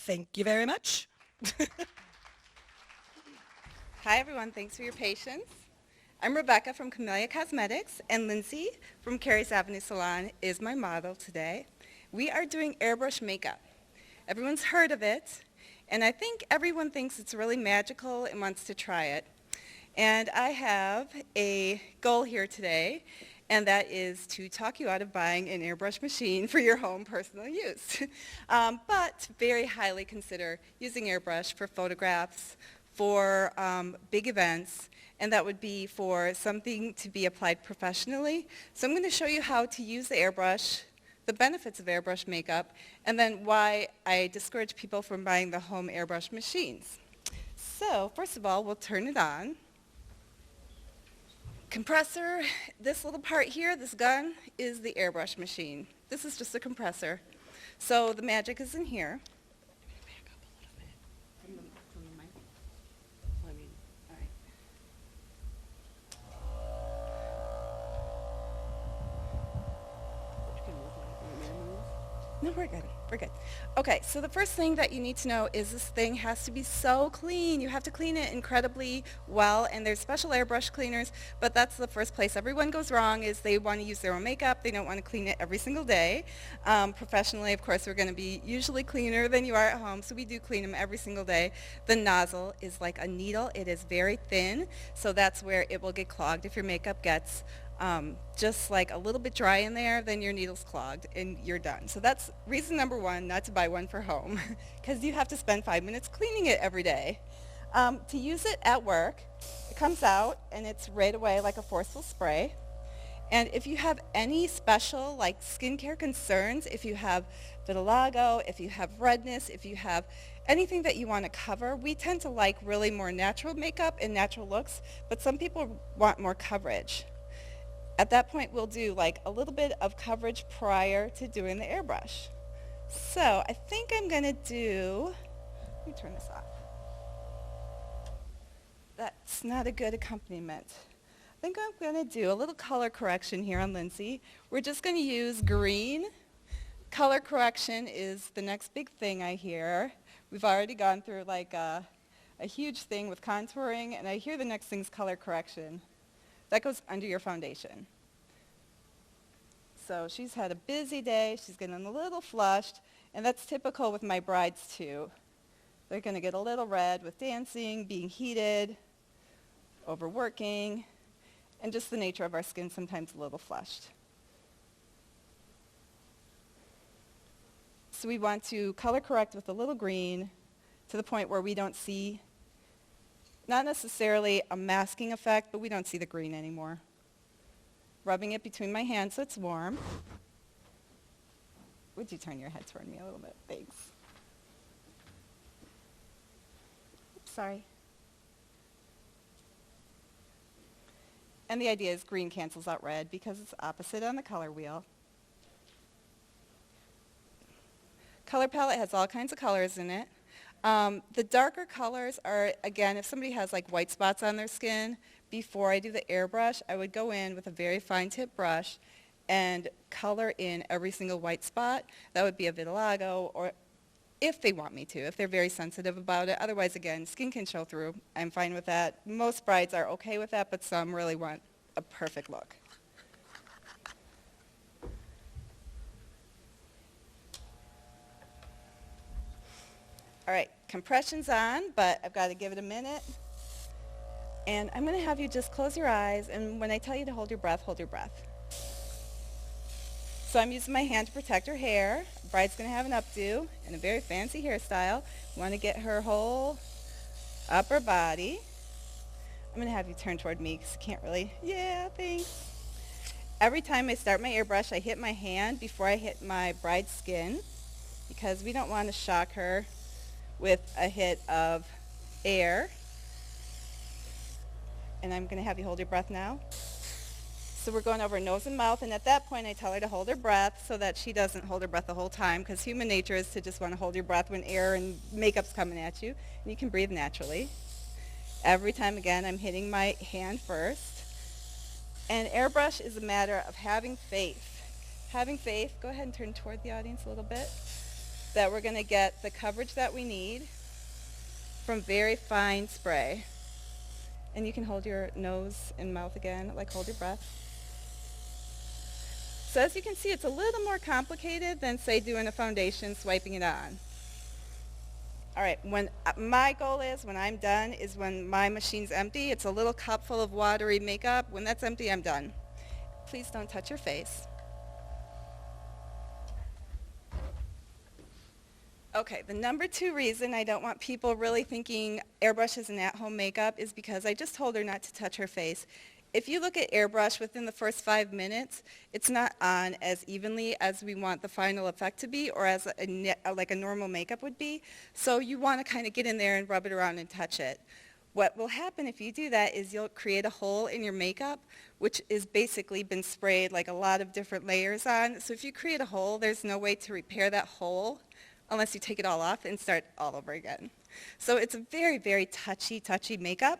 Thank you very much. Hi everyone, thanks for your patience. I'm Rebecca from Camellia Cosmetics, and Lindsay from Carey's Avenue Salon is my model today. We are doing airbrush makeup. Everyone's heard of it, and I think everyone thinks it's really magical and wants to try it. And I have a goal here today, and that is to talk you out of buying an airbrush machine for your home personal use. But very highly consider using airbrush for photographs, for big events, and that would be for something to be applied professionally. So I'm going to show you how to use the airbrush, the benefits of airbrush makeup, and then why I discourage people from buying the home airbrush machines. So first of all, we'll turn it on. Compressor, this little part here, this gun, is the airbrush machine. This is just a compressor. So the magic is in here. Back up a little bit from the mic. All right. No, we're good. We're good. Okay, so the first thing that you need to know is this thing has to be so clean. You have to clean it incredibly well, and there's special airbrush cleaners, but that's the first place everyone goes wrong is they want to use their own makeup. They don't want to clean it every single day. Professionally, of course, we're going to be usually cleaner than you are at home, so we do clean them every single day. The nozzle is like a needle. It is very thin, so that's where it will get clogged if your makeup gets just like a little bit dry in there, then your needle's clogged and you're done. So that's reason number one not to buy one for home, because you have to spend 5 minutes cleaning it every day. To use it at work, it comes out and it's right away like a forceful spray. And if you have any special like skincare concerns, if you have vitiligo, if you have redness, if you have anything that you want to cover, we tend to like really more natural makeup and natural looks, but some people want more coverage. At that point, we'll do like a little bit of coverage prior to doing the airbrush. So I think I'm going to do, let me turn this off. That's not a good accompaniment. I think I'm going to do a little color correction here on Lindsay. We're just going to use green. Color correction is the next big thing I hear. We've already gone through like a huge thing with contouring, and I hear the next thing's color correction. That goes under your foundation. So she's had a busy day, she's getting a little flushed, and that's typical with my brides too. They're going to get a little red with dancing, being heated, overworking, and just the nature of our skin sometimes a little flushed. So we want to color correct with a little green to the point where we don't see, not necessarily a masking effect, but we don't see the green anymore. Rubbing it between my hands so it's warm. Would you turn your head toward me a little bit? Thanks. Oops, sorry. And the idea is green cancels out red because it's opposite on the color wheel. Color palette has all kinds of colors in it. The darker colors are, again, if somebody has like white spots on their skin, before I do the airbrush, I would go in with a very fine tip brush and color in every single white spot. That would be a vitiligo, or if they want me to, if they're very sensitive about it. Otherwise, again, skin can show through. I'm fine with that. Most brides are okay with that, but some really want a perfect look. All right, compression's on, but I've got to give it a minute. And I'm going to have you just close your eyes, and when I tell you to hold your breath, hold your breath. So I'm using my hand to protect her hair. The bride's going to have an updo and a very fancy hairstyle. We want to get her whole upper body. I'm going to have you turn toward me because you can't really, yeah, thanks. Every time I start my airbrush, I hit my hand before I hit my bride's skin because we don't want to shock her with a hit of air. And I'm going to have you hold your breath now. So we're going over nose and mouth, and at that point I tell her to hold her breath so that she doesn't hold her breath the whole time, because human nature is to just want to hold your breath when air and makeup's coming at you, and you can breathe naturally. Every time, again, I'm hitting my hand first. And airbrush is a matter of having faith. Having faith, go ahead and turn toward the audience a little bit. that we're going to get the coverage that we need from very fine spray. And you can hold your nose and mouth again, like hold your breath. So as you can see, it's a little more complicated than, say, doing a foundation, swiping it on. All right, my goal is, when I'm done, is when my machine's empty. It's a little cup full of watery makeup. When that's empty, I'm done. Please don't touch your face. Okay, the number 2 reason I don't want people really thinking airbrush is an at-home makeup is because I just told her not to touch her face. If you look at airbrush within the first 5 minutes, it's not on as evenly as we want the final effect to be, or as like a normal makeup would be. So you want to kind of get in there and rub it around and touch it. What will happen if you do that is you'll create a hole in your makeup, which is basically been sprayed like a lot of different layers on. So if you create a hole, there's no way to repair that hole unless you take it all off and start all over again. So it's a very, very touchy makeup.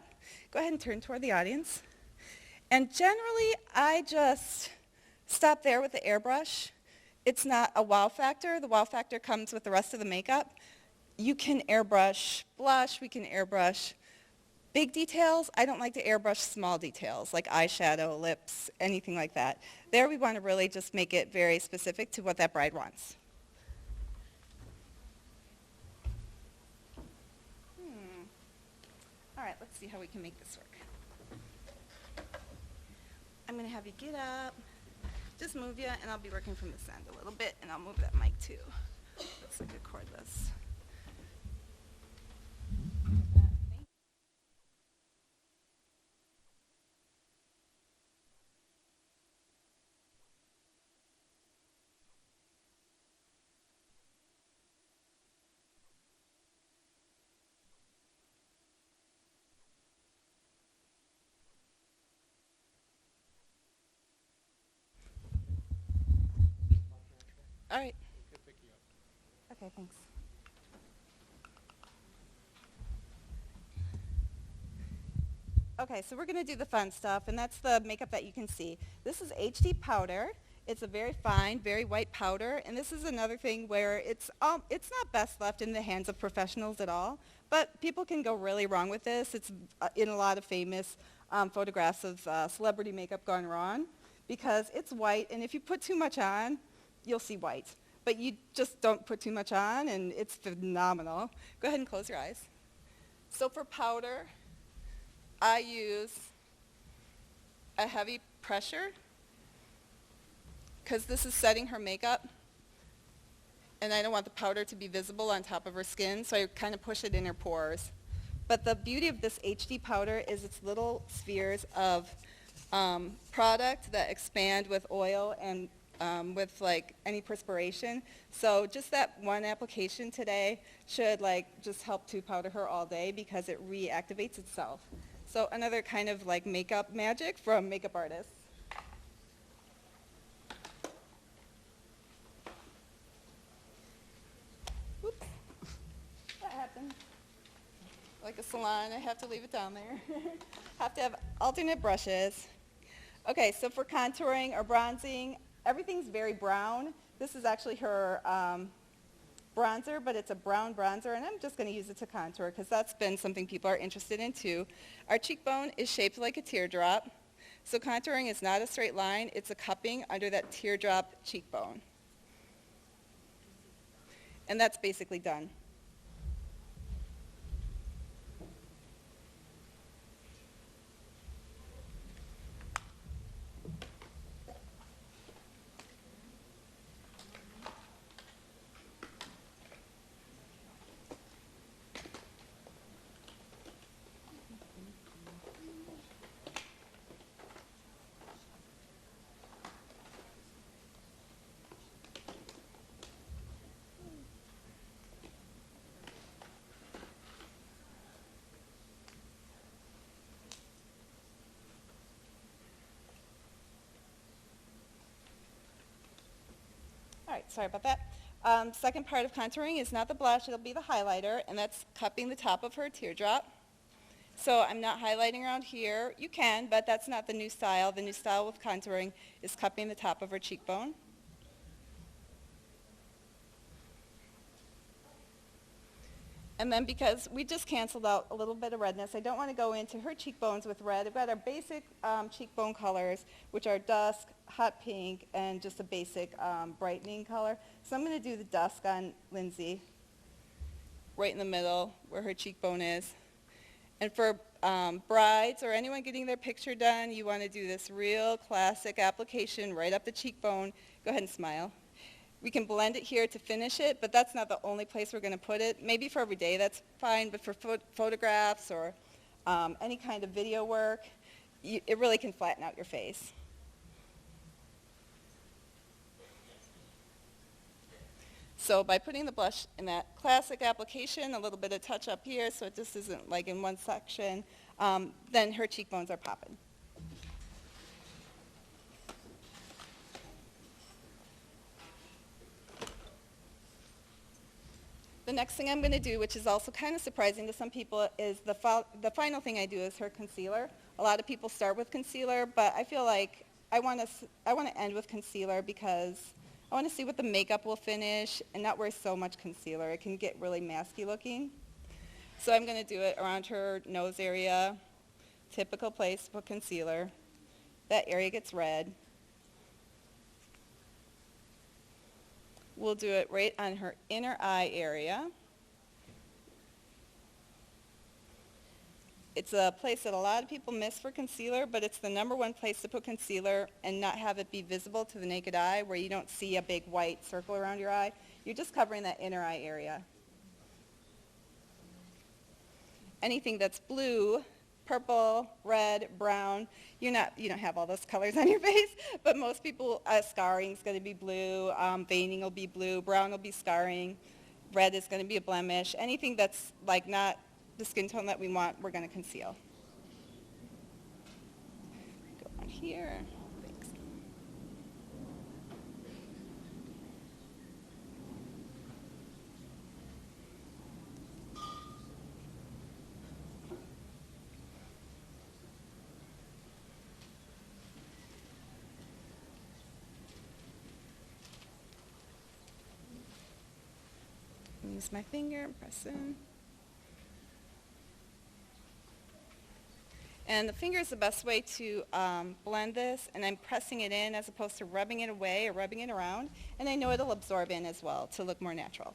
Go ahead and turn toward the audience. And generally, I just stop there with the airbrush. It's not a wow factor. The wow factor comes with the rest of the makeup. You can airbrush blush, we can airbrush big details. I don't like to airbrush small details, like eyeshadow, lips, anything like that. There we want to really just make it very specific to what that bride wants. All right, let's see how we can make this work. I'm going to have you get up, just move you, and I'll be working from this end a little bit, and I'll move that mic too. Looks like a cordless. All right. Okay, thanks. Okay, so we're going to do the fun stuff, and that's the makeup that you can see. This is HD powder. It's a very fine, very white powder, and this is another thing where it's not best left in the hands of professionals at all, but people can go really wrong with this. It's in a lot of famous photographs of celebrity makeup gone wrong because it's white, and if you put too much on, you'll see white. But you just don't put too much on, and it's phenomenal. Go ahead and close your eyes. So for powder, I use a heavy pressure because this is setting her makeup, and I don't want the powder to be visible on top of her skin, so I kind of push it in her pores. But the beauty of this HD powder is it's little spheres of product that expand with oil and with like any perspiration. So just that one application today should like just help to powder her all day because it reactivates itself. So another kind of like makeup magic from makeup artists. Whoops. That happened. Like a salon, I have to leave it down there. Have to have alternate brushes. Okay, so for contouring or bronzing, everything's very brown. This is actually her bronzer, but it's a brown bronzer, and I'm just going to use it to contour because that's been something people are interested in too. Our cheekbone is shaped like a teardrop, so contouring is not a straight line. It's a cupping under that teardrop cheekbone. And that's basically done. All right, sorry about that. Second part of contouring is not the blush, it'll be the highlighter, and that's cupping the top of her teardrop. So I'm not highlighting around here. You can, but that's not the new style. The new style with contouring is cupping the top of her cheekbone. And then because we just canceled out a little bit of redness, I don't want to go into her cheekbones with red. I've got our basic cheekbone colors, which are dusk, hot pink, and just a basic brightening color. So I'm going to do the dusk on Lindsay, right in the middle where her cheekbone is. And for brides or anyone getting their picture done, you want to do this real classic application right up the cheekbone. Go ahead and smile. We can blend it here to finish it, but that's not the only place we're going to put it. Maybe for every day, that's fine, but for photographs or any kind of video work, it really can flatten out your face. So by putting the blush in that classic application, a little bit of touch up here so it just isn't like in one section, then her cheekbones are popping. The next thing I'm going to do, which is also kind of surprising to some people, is the final thing I do is her concealer. A lot of people start with concealer, but I feel like I want to end with concealer because I want to see what the makeup will finish and not wear so much concealer. It can get really masky looking. So I'm going to do it around her nose area, typical place to put concealer. That area gets red. We'll do it right on her inner eye area. It's a place that a lot of people miss for concealer, but it's the #1 place to put concealer and not have it be visible to the naked eye, where you don't see a big white circle around your eye. You're just covering that inner eye area. Anything that's blue, purple, red, brown, you don't have all those colors on your face, but most people, scarring is going to be blue, veining will be blue, brown will be scarring, red is going to be a blemish. Anything that's like not the skin tone that we want, we're going to conceal. Go on here. Thanks. Use my finger and press in. And the finger is the best way to blend this, and I'm pressing it in as opposed to rubbing it away or rubbing it around. And I know it'll absorb in as well to look more natural.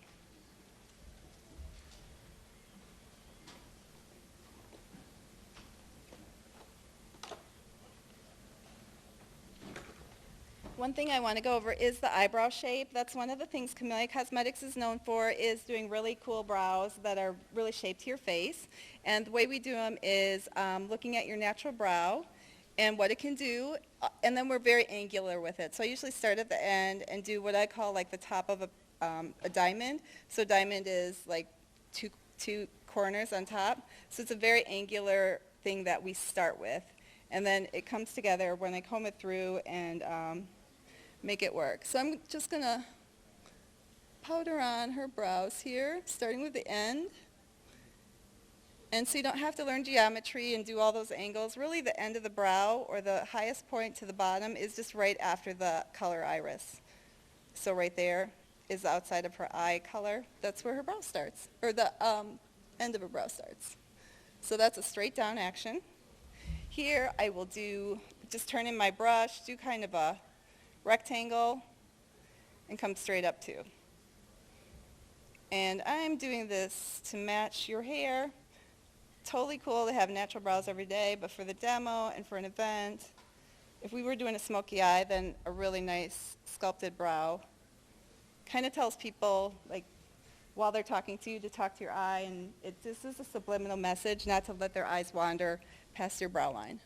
One thing I want to go over is the eyebrow shape. That's one of the things Camellia Cosmetics is known for, is doing really cool brows that are really shaped to your face. And the way we do them is looking at your natural brow and what it can do, and then we're very angular with it. So I usually start at the end and do what I call like the top of a diamond. So diamond is like two corners on top. So it's a very angular thing that we start with. And then it comes together when I comb it through and make it work. So I'm just going to powder on her brows here, starting with the end. And so you don't have to learn geometry and do all those angles. Really the end of the brow, or the highest point to the bottom, is just right after the color iris. So right there is the outside of her eye color. That's where her brow starts, or the end of her brow starts. So that's a straight down action. Here I will just turn in my brush, do kind of a rectangle, and come straight up too. And I'm doing this to match your hair. Totally cool to have natural brows every day, but for the demo and for an event, if we were doing a smoky eye, then a really nice sculpted brow kind of tells people, like, while they're talking to you, to talk to your eye, and this is a subliminal message, not to let their eyes wander past your brow line.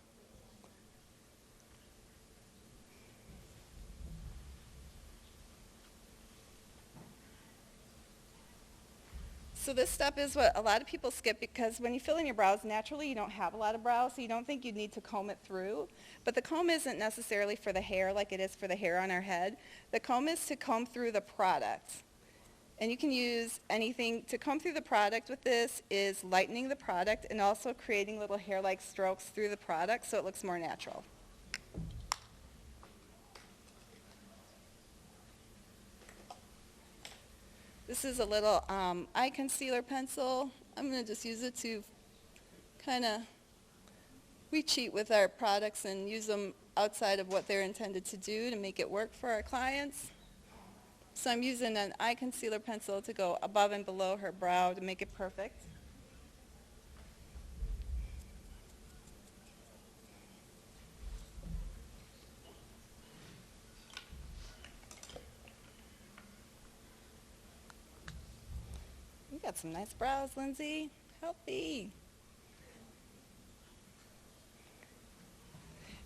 So this step is what a lot of people skip, because when you fill in your brows, naturally you don't have a lot of brows, so you don't think you need to comb it through. But the comb isn't necessarily for the hair like it is for the hair on our head. The comb is to comb through the product. And you can use anything to comb through the product with this, is lightening the product and also creating little hair-like strokes through the product so it looks more natural. This is a little eye concealer pencil. I'm going to just use it to kind of, we cheat with our products and use them outside of what they're intended to do to make it work for our clients. So I'm using an eye concealer pencil to go above and below her brow to make it perfect. You got some nice brows, Lindsay. Healthy.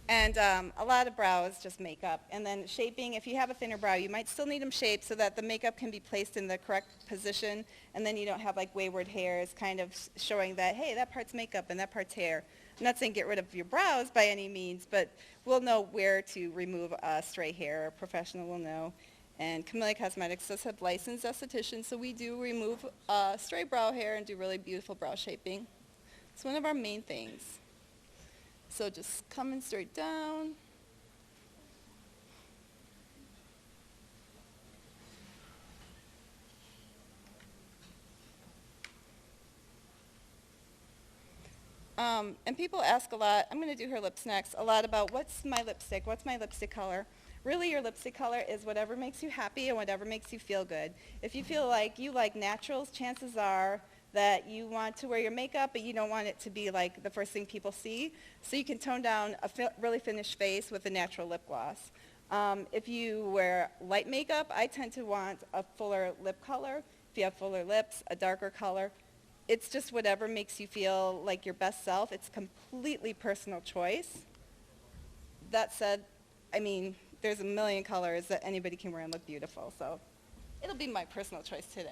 And a lot of brow is just makeup. And then shaping, if you have a thinner brow, you might still need them shaped so that the makeup can be placed in the correct position, and then you don't have like wayward hairs kind of showing that, hey, that part's makeup and that part's hair. I'm not saying get rid of your brows by any means, but we'll know where to remove stray hair. A professional will know. And Camellia Cosmetics does have licensed estheticians, so we do remove stray brow hair and do really beautiful brow shaping. It's one of our main things. So just coming straight down. And people ask a lot, I'm going to do her lips next, a lot about what's my lipstick color. Really, your lipstick color is whatever makes you happy and whatever makes you feel good. If you feel like you like naturals, chances are that you want to wear your makeup, but you don't want it to be like the first thing people see. So you can tone down a really finished face with a natural lip gloss. If you wear light makeup, I tend to want a fuller lip color. If you have fuller lips, a darker color. It's just whatever makes you feel like your best self. It's completely personal choice. That said, I mean, there's a million colors that anybody can wear and look beautiful. So it'll be my personal choice today.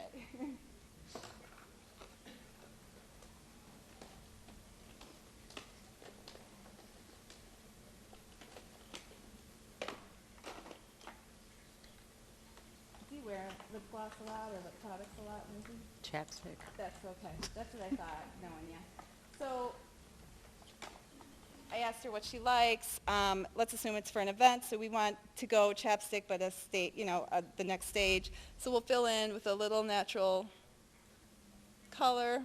Do you wear lip gloss a lot or lip products a lot, Lindsay? Chapstick. That's okay. That's what I thought, knowing you. So I asked her what she likes. Let's assume it's for an event, so we want to go chapstick, but the next stage. So we'll fill in with a little natural color.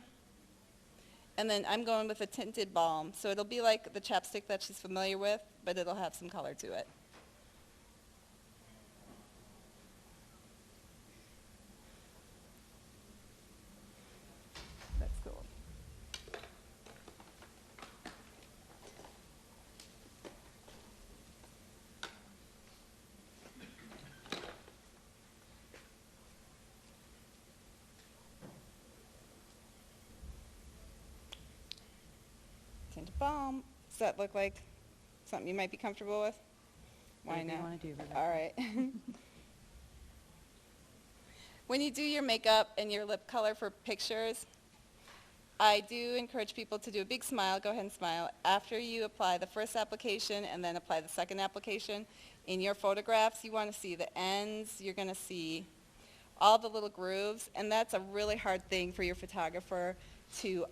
And then I'm going with a tinted balm. So it'll be like the chapstick that she's familiar with, but it'll have some color to it. That's cool. Tinted balm. Does that look like something you might be comfortable with? Why Whatever not? you want to do, Rebecca. All right. When you do your makeup and your lip color for pictures, I do encourage people to do a big smile. Go ahead and smile. After you apply the first application and then apply the second application, in your photographs, you want to see the ends. You're going to see all the little grooves, and that's a really hard thing for your photographer to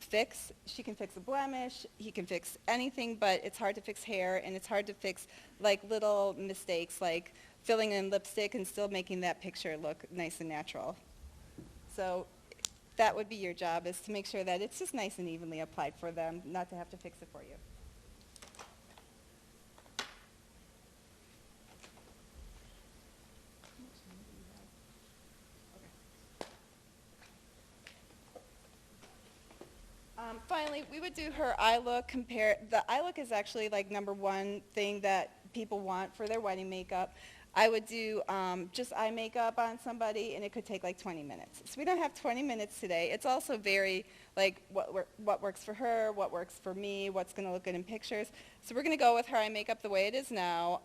fix. She can fix a blemish, he can fix anything, but it's hard to fix hair, and it's hard to fix like little mistakes like filling in lipstick and still making that picture look nice and natural. So that would be your job, is to make sure that it's just nice and evenly applied for them, not to have to fix it for you. Finally, we would do her eye look. The eye look is actually like number one thing that people want for their wedding makeup. I would do just eye makeup on somebody, and it could take like 20 minutes. So we don't have 20 minutes today. It's also very like what works for her, what works for me, what's going to look good in pictures. So we're going to go with her eye makeup the way it is now.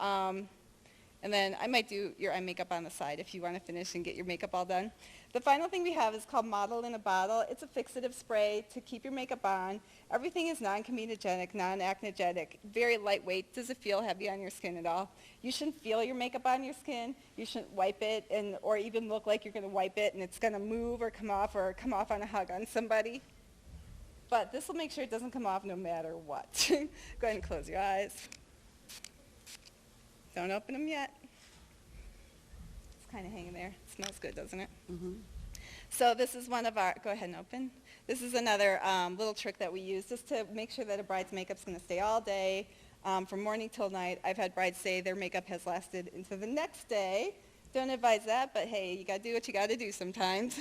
And then I might do your eye makeup on the side if you want to finish and get your makeup all done. The final thing we have is called Model in a Bottle. It's a fixative spray to keep your makeup on. Everything is non-comedogenic, non-acnogenic, very lightweight. Doesn't feel heavy on your skin at all. You shouldn't feel your makeup on your skin. You shouldn't wipe it or even look like you're going to wipe it and it's going to move or come off on a hug on somebody. But this will make sure it doesn't come off no matter what. Go ahead and close your eyes. Don't open them yet. It's kind of hanging there. It smells good, doesn't it? Mm-hmm. So this is one of our, go ahead and open. This is another little trick that we use just to make sure that a bride's makeup's going to stay all day, from morning till night. I've had brides say their makeup has lasted into the next day. Don't advise that, but hey, you got to do what you got to do sometimes.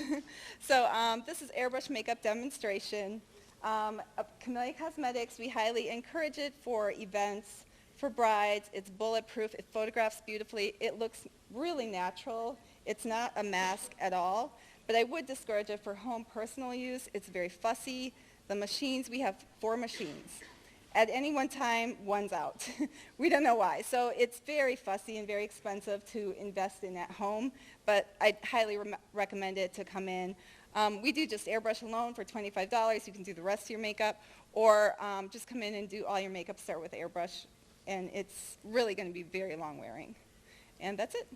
So this is airbrush makeup demonstration. Camellia Cosmetics, we highly encourage it for events, for brides. It's bulletproof. It photographs beautifully. It looks really natural. It's not a mask at all. But I would discourage it for home personal use. It's very fussy. The machines, we have 4 machines. At any one time, one's out. We don't know why. So it's very fussy and very expensive to invest in at home, but I'd highly recommend it to come in. We do just airbrush alone for $25. You can do the rest of your makeup, or just come in and do all your makeup, start with airbrush, and it's really going to be very long wearing. And that's it.